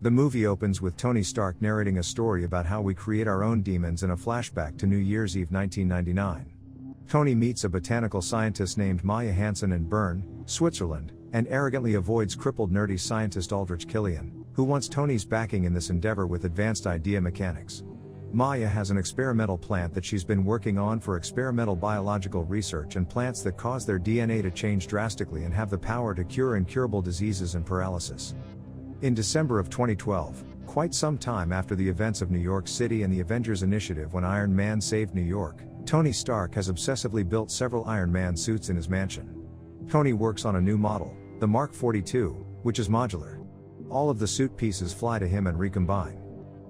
The movie opens with Tony Stark narrating a story about how we create our own demons in a flashback to New Year's Eve 1999. Tony meets a botanical scientist named Maya Hansen in Bern, Switzerland, and arrogantly avoids crippled nerdy scientist Aldrich Killian, who wants Tony's backing in this endeavor with advanced idea mechanics. Maya has an experimental plant that she's been working on for experimental biological research and plants that cause their DNA to change drastically and have the power to cure incurable diseases and paralysis. In December of 2012, quite some time after the events of New York City and the Avengers Initiative when Iron Man saved New York, Tony Stark has obsessively built several Iron Man suits in his mansion. Tony works on a new model, the Mark 42, which is modular. All of the suit pieces fly to him and recombine.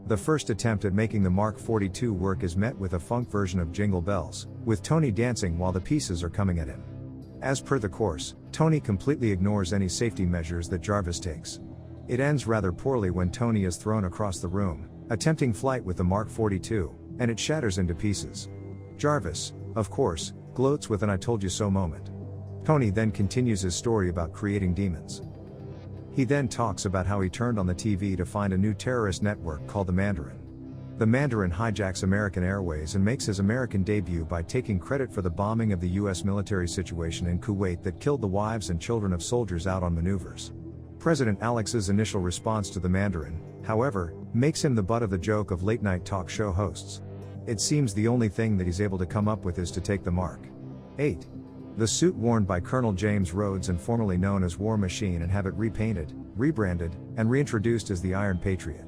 The first attempt at making the Mark 42 work is met with a funk version of Jingle Bells, with Tony dancing while the pieces are coming at him. As per the course, Tony completely ignores any safety measures that Jarvis takes. It ends rather poorly when Tony is thrown across the room, attempting flight with the Mark 42, and it shatters into pieces. Jarvis, of course, gloats with an "I told you so" moment. Tony then continues his story about creating demons. He then talks about how he turned on the TV to find a new terrorist network called the Mandarin. The Mandarin hijacks American Airways and makes his American debut by taking credit for the bombing of the US military situation in Kuwait that killed the wives and children of soldiers out on maneuvers. President Alex's initial response to the Mandarin, however, makes him the butt of the joke of late-night talk show hosts. It seems the only thing that he's able to come up with is to take the Mark 8. The suit worn by Colonel James Rhodes and formerly known as War Machine and have it repainted, rebranded, and reintroduced as the Iron Patriot.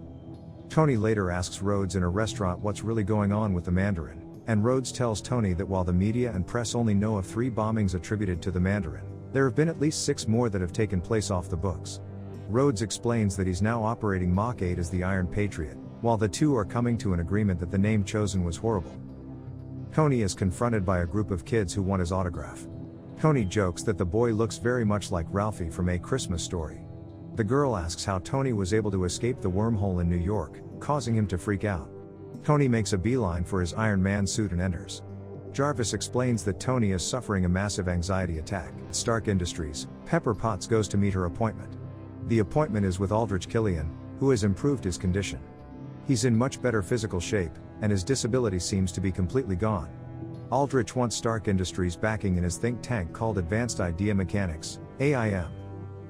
Tony later asks Rhodes in a restaurant what's really going on with the Mandarin, and Rhodes tells Tony that while the media and press only know of 3 bombings attributed to the Mandarin, there have been at least 6 more that have taken place off the books. Rhodes explains that he's now operating Mach 8 as the Iron Patriot, while the two are coming to an agreement that the name chosen was horrible. Tony is confronted by a group of kids who want his autograph. Tony jokes that the boy looks very much like Ralphie from A Christmas Story. The girl asks how Tony was able to escape the wormhole in New York, causing him to freak out. Tony makes a beeline for his Iron Man suit and enters. Jarvis explains that Tony is suffering a massive anxiety attack. At Stark Industries, Pepper Potts goes to meet her appointment. The appointment is with Aldrich Killian, who has improved his condition. He's in much better physical shape, and his disability seems to be completely gone. Aldrich wants Stark Industries backing in his think tank called Advanced Idea Mechanics, AIM.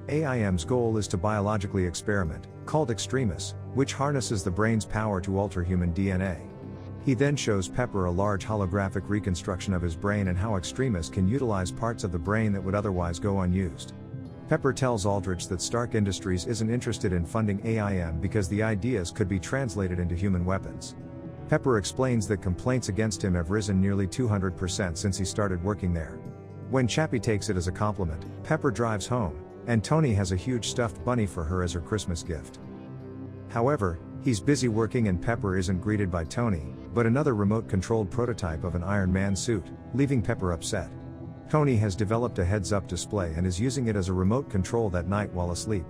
AIM's goal is to biologically experiment, called Extremis, which harnesses the brain's power to alter human DNA. He then shows Pepper a large holographic reconstruction of his brain and how Extremis can utilize parts of the brain that would otherwise go unused. Pepper tells Aldrich that Stark Industries isn't interested in funding AIM because the ideas could be translated into human weapons. Pepper explains that complaints against him have risen nearly 200% since he started working there. When Chappie takes it as a compliment, Pepper drives home, and Tony has a huge stuffed bunny for her as her Christmas gift. However, he's busy working and Pepper isn't greeted by Tony, but another remote-controlled prototype of an Iron Man suit, leaving Pepper upset. Tony has developed a heads-up display and is using it as a remote control that night while asleep.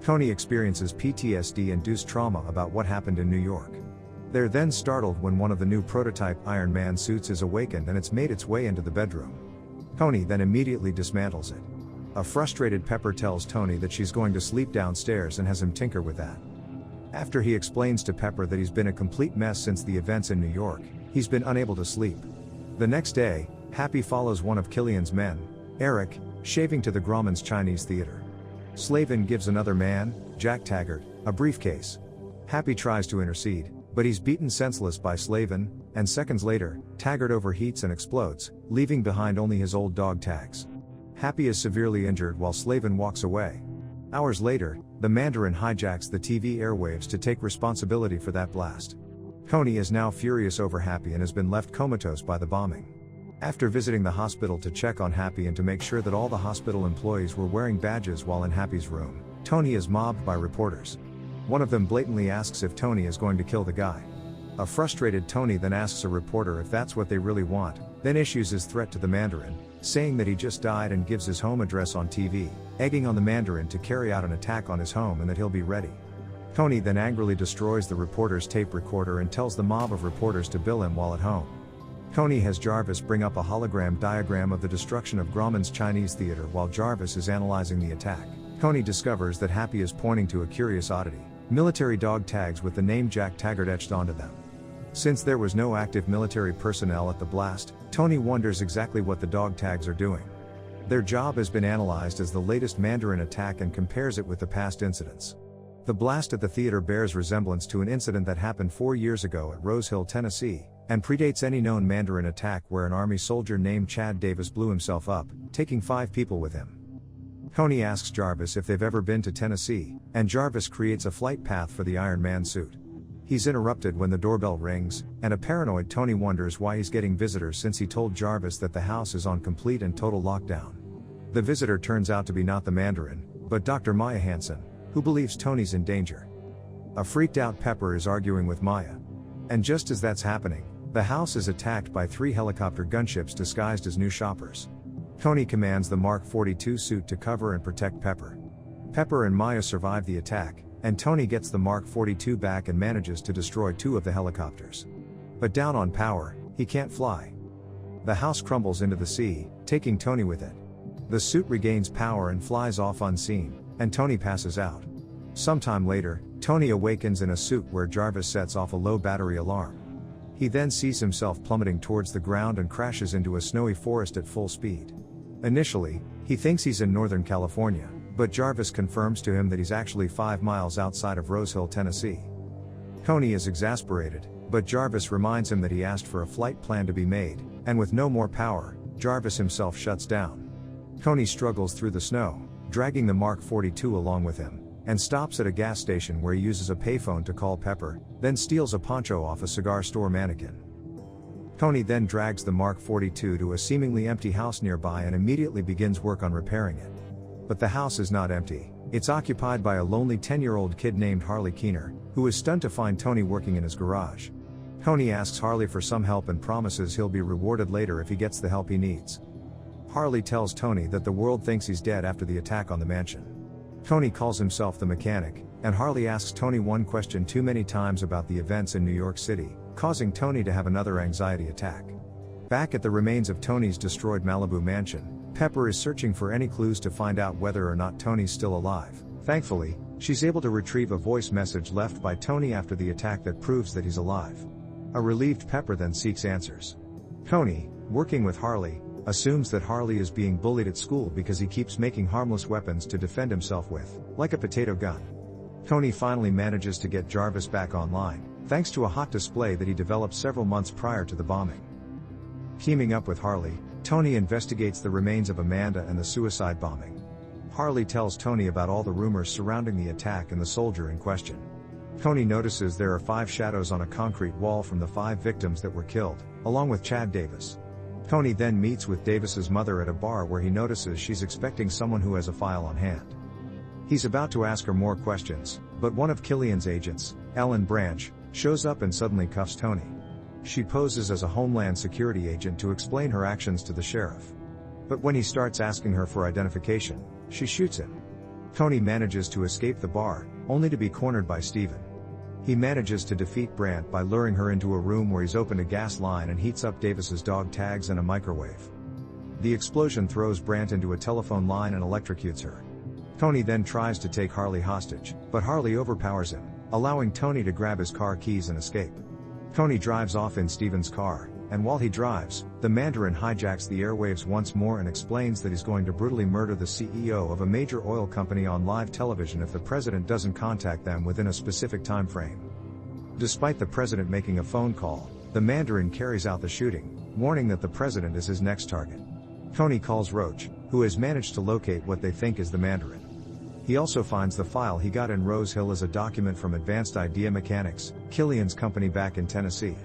Tony experiences PTSD-induced trauma about what happened in New York. They're then startled when one of the new prototype Iron Man suits is awakened and it's made its way into the bedroom. Tony then immediately dismantles it. A frustrated Pepper tells Tony that she's going to sleep downstairs and has him tinker with that. After he explains to Pepper that he's been a complete mess since the events in New York, he's been unable to sleep. The next day, Happy follows one of Killian's men, Eric, shaving to the Grauman's Chinese Theater. Slavin gives another man, Jack Taggart, a briefcase. Happy tries to intercede, but he's beaten senseless by Slavin, and seconds later, Taggart overheats and explodes, leaving behind only his old dog tags. Happy is severely injured while Slavin walks away. Hours later, the Mandarin hijacks the TV airwaves to take responsibility for that blast. Tony is now furious over Happy and has been left comatose by the bombing. After visiting the hospital to check on Happy and to make sure that all the hospital employees were wearing badges while in Happy's room, Tony is mobbed by reporters. One of them blatantly asks if Tony is going to kill the guy. A frustrated Tony then asks a reporter if that's what they really want, then issues his threat to the Mandarin, saying that he just died and gives his home address on TV, egging on the Mandarin to carry out an attack on his home and that he'll be ready. Tony then angrily destroys the reporter's tape recorder and tells the mob of reporters to bill him while at home. Tony has Jarvis bring up a hologram diagram of the destruction of Grauman's Chinese Theater while Jarvis is analyzing the attack. Tony discovers that Happy is pointing to a curious oddity. military dog tags with the name Jack Taggart etched onto them. Since there was no active military personnel at the blast, Tony wonders exactly what the dog tags are doing. Their job has been analyzed as the latest Mandarin attack and compares it with the past incidents. The blast at the theater bears resemblance to an incident that happened 4 years ago at Rose Hill, Tennessee, and predates any known Mandarin attack where an Army soldier named Chad Davis blew himself up, taking 5 people with him. Tony asks Jarvis if they've ever been to Tennessee, and Jarvis creates a flight path for the Iron Man suit. He's interrupted when the doorbell rings, and a paranoid Tony wonders why he's getting visitors since he told Jarvis that the house is on complete and total lockdown. The visitor turns out to be not the Mandarin, but Dr. Maya Hansen, who believes Tony's in danger. A freaked out Pepper is arguing with Maya. And just as that's happening, the house is attacked by 3 helicopter gunships disguised as new shoppers. Tony commands the Mark 42 suit to cover and protect Pepper. Pepper and Maya survive the attack, and Tony gets the Mark 42 back and manages to destroy 2 of the helicopters. But down on power, he can't fly. The house crumbles into the sea, taking Tony with it. The suit regains power and flies off unseen, and Tony passes out. Sometime later, Tony awakens in a suit where Jarvis sets off a low battery alarm. He then sees himself plummeting towards the ground and crashes into a snowy forest at full speed. Initially, he thinks he's in Northern California, but Jarvis confirms to him that he's actually 5 miles outside of Rose Hill, Tennessee. Tony is exasperated, but Jarvis reminds him that he asked for a flight plan to be made, and with no more power, Jarvis himself shuts down. Tony struggles through the snow, dragging the Mark 42 along with him, and stops at a gas station where he uses a payphone to call Pepper, then steals a poncho off a cigar store mannequin. Tony then drags the Mark 42 to a seemingly empty house nearby and immediately begins work on repairing it. But the house is not empty. It's occupied by a lonely 10-year-old kid named Harley Keener, who is stunned to find Tony working in his garage. Tony asks Harley for some help and promises he'll be rewarded later if he gets the help he needs. Harley tells Tony that the world thinks he's dead after the attack on the mansion. Tony calls himself the mechanic, and Harley asks Tony one question too many times about the events in New York City, causing Tony to have another anxiety attack. Back at the remains of Tony's destroyed Malibu mansion, Pepper is searching for any clues to find out whether or not Tony's still alive. Thankfully, she's able to retrieve a voice message left by Tony after the attack that proves that he's alive. A relieved Pepper then seeks answers. Tony, working with Harley, assumes that Harley is being bullied at school because he keeps making harmless weapons to defend himself with, like a potato gun. Tony finally manages to get Jarvis back online, thanks to a hot display that he developed several months prior to the bombing. Teaming up with Harley, Tony investigates the remains of Amanda and the suicide bombing. Harley tells Tony about all the rumors surrounding the attack and the soldier in question. Tony notices there are 5 shadows on a concrete wall from the 5 victims that were killed, along with Chad Davis. Tony then meets with Davis's mother at a bar where he notices she's expecting someone who has a file on hand. He's about to ask her more questions, but one of Killian's agents, Ellen Branch, shows up and suddenly cuffs Tony. She poses as a Homeland Security agent to explain her actions to the sheriff. But when he starts asking her for identification, she shoots him. Tony manages to escape the bar, only to be cornered by Steven. He manages to defeat Brandt by luring her into a room where he's opened a gas line and heats up Davis's dog tags and a microwave. The explosion throws Brandt into a telephone line and electrocutes her. Tony then tries to take Harley hostage, but Harley overpowers him, allowing Tony to grab his car keys and escape. Tony drives off in Steven's car, and while he drives, the Mandarin hijacks the airwaves once more and explains that he's going to brutally murder the CEO of a major oil company on live television if the president doesn't contact them within a specific time frame. Despite the president making a phone call, the Mandarin carries out the shooting, warning that the president is his next target. Tony calls Roach, who has managed to locate what they think is the Mandarin. He also finds the file he got in Rose Hill as a document from Advanced Idea Mechanics, Killian's company back in Tennessee.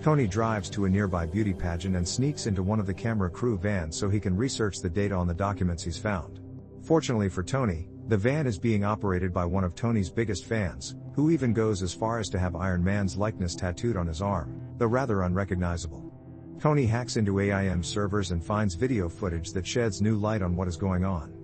Tony drives to a nearby beauty pageant and sneaks into one of the camera crew vans so he can research the data on the documents he's found. Fortunately for Tony, the van is being operated by one of Tony's biggest fans, who even goes as far as to have Iron Man's likeness tattooed on his arm, though rather unrecognizable. Tony hacks into AIM servers and finds video footage that sheds new light on what is going on.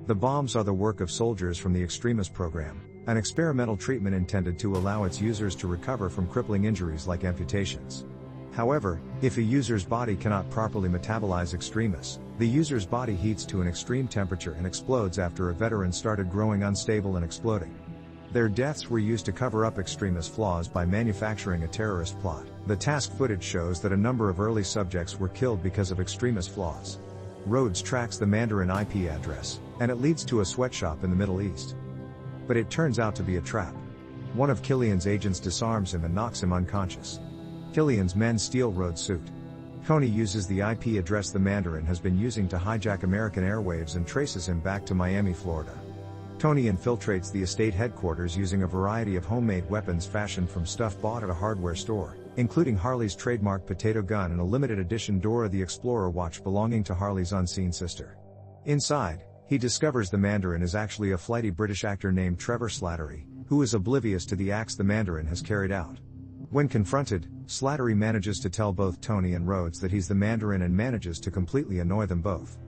The bombs are the work of soldiers from the Extremis program, an experimental treatment intended to allow its users to recover from crippling injuries like amputations. However, if a user's body cannot properly metabolize Extremis, the user's body heats to an extreme temperature and explodes after a veteran started growing unstable and exploding. Their deaths were used to cover up Extremis' flaws by manufacturing a terrorist plot. The task footage shows that a number of early subjects were killed because of Extremis' flaws. Rhodes tracks the Mandarin IP address, and it leads to a sweatshop in the Middle East. But it turns out to be a trap. One of Killian's agents disarms him and knocks him unconscious. Killian's men steal Rhodes' suit. Tony uses the IP address the Mandarin has been using to hijack American airwaves and traces him back to Miami, Florida. Tony infiltrates the estate headquarters using a variety of homemade weapons fashioned from stuff bought at a hardware store, including Harley's trademark potato gun and a limited edition Dora the Explorer watch belonging to Harley's unseen sister. Inside, he discovers the Mandarin is actually a flighty British actor named Trevor Slattery, who is oblivious to the acts the Mandarin has carried out. When confronted, Slattery manages to tell both Tony and Rhodes that he's the Mandarin and manages to completely annoy them both.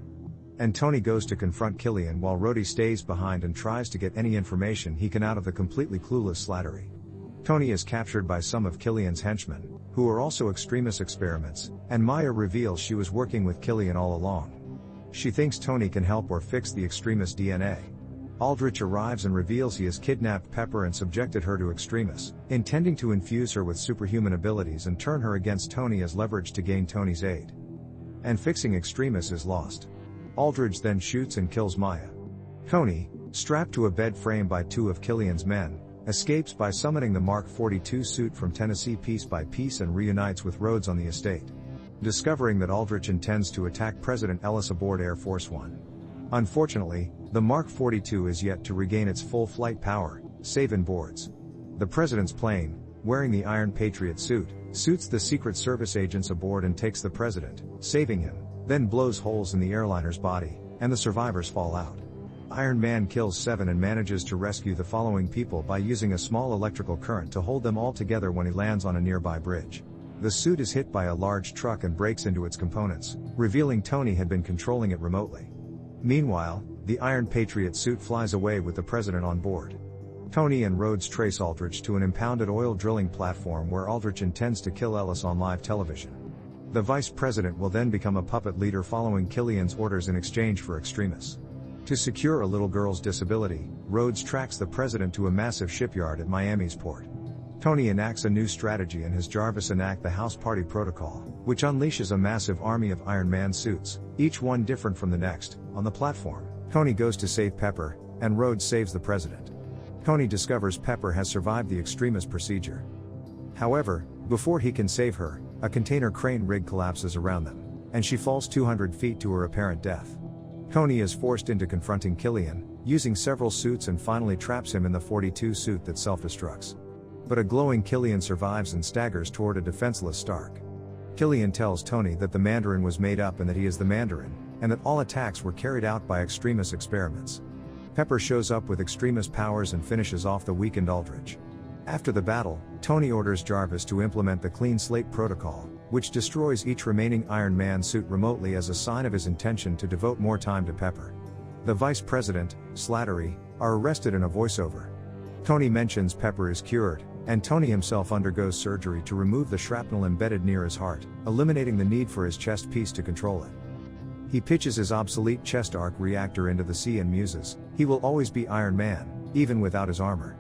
And Tony goes to confront Killian while Rhodey stays behind and tries to get any information he can out of the completely clueless Slattery. Tony is captured by some of Killian's henchmen, who are also Extremis experiments, and Maya reveals she was working with Killian all along. She thinks Tony can help or fix the Extremis DNA. Aldrich arrives and reveals he has kidnapped Pepper and subjected her to Extremis, intending to infuse her with superhuman abilities and turn her against Tony as leverage to gain Tony's aid. And fixing Extremis is lost. Aldridge then shoots and kills Maya. Tony, strapped to a bed frame by two of Killian's men, escapes by summoning the Mark 42 suit from Tennessee piece by piece and reunites with Rhodes on the estate. Discovering that Aldrich intends to attack President Ellis aboard Air Force One. Unfortunately, the Mark 42 is yet to regain its full flight power, save in boards. The president's plane, wearing the Iron Patriot suit, suits the Secret Service agents aboard and takes the president, saving him, then blows holes in the airliner's body, and the survivors fall out. Iron Man kills 7 and manages to rescue the following people by using a small electrical current to hold them all together when he lands on a nearby bridge. The suit is hit by a large truck and breaks into its components, revealing Tony had been controlling it remotely. Meanwhile, the Iron Patriot suit flies away with the president on board. Tony and Rhodes trace Aldrich to an impounded oil drilling platform where Aldrich intends to kill Ellis on live television. The vice president will then become a puppet leader following Killian's orders in exchange for Extremis. To secure a little girl's disability, Rhodes tracks the president to a massive shipyard at Miami's port. Tony enacts a new strategy and has Jarvis enact the House Party Protocol, which unleashes a massive army of Iron Man suits, each one different from the next, on the platform. Tony goes to save Pepper, and Rhodes saves the president. Tony discovers Pepper has survived the Extremis procedure. However, before he can save her, a container crane rig collapses around them, and she falls 200 feet to her apparent death. Tony is forced into confronting Killian, using several suits and finally traps him in the 42 suit that self-destructs. But a glowing Killian survives and staggers toward a defenseless Stark. Killian tells Tony that the Mandarin was made up and that he is the Mandarin, and that all attacks were carried out by Extremis experiments. Pepper shows up with Extremis powers and finishes off the weakened Aldrich. After the battle, Tony orders Jarvis to implement the Clean Slate Protocol, which destroys each remaining Iron Man suit remotely as a sign of his intention to devote more time to Pepper. The Vice President, Slattery, are arrested in a voiceover. Tony mentions Pepper is cured, and Tony himself undergoes surgery to remove the shrapnel embedded near his heart, eliminating the need for his chest piece to control it. He pitches his obsolete chest arc reactor into the sea and muses, he will always be Iron Man, even without his armor.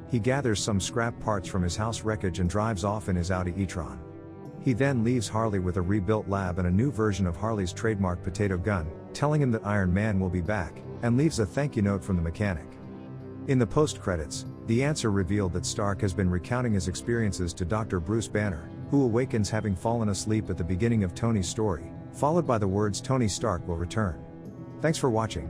He gathers some scrap parts from his house wreckage and drives off in his Audi e-tron. He then leaves Harley with a rebuilt lab and a new version of Harley's trademark potato gun, telling him that Iron Man will be back, and leaves a thank you note from the mechanic. In the post-credits, the answer revealed that Stark has been recounting his experiences to Dr. Bruce Banner, who awakens having fallen asleep at the beginning of Tony's story, followed by the words Tony Stark will return. Thanks for watching.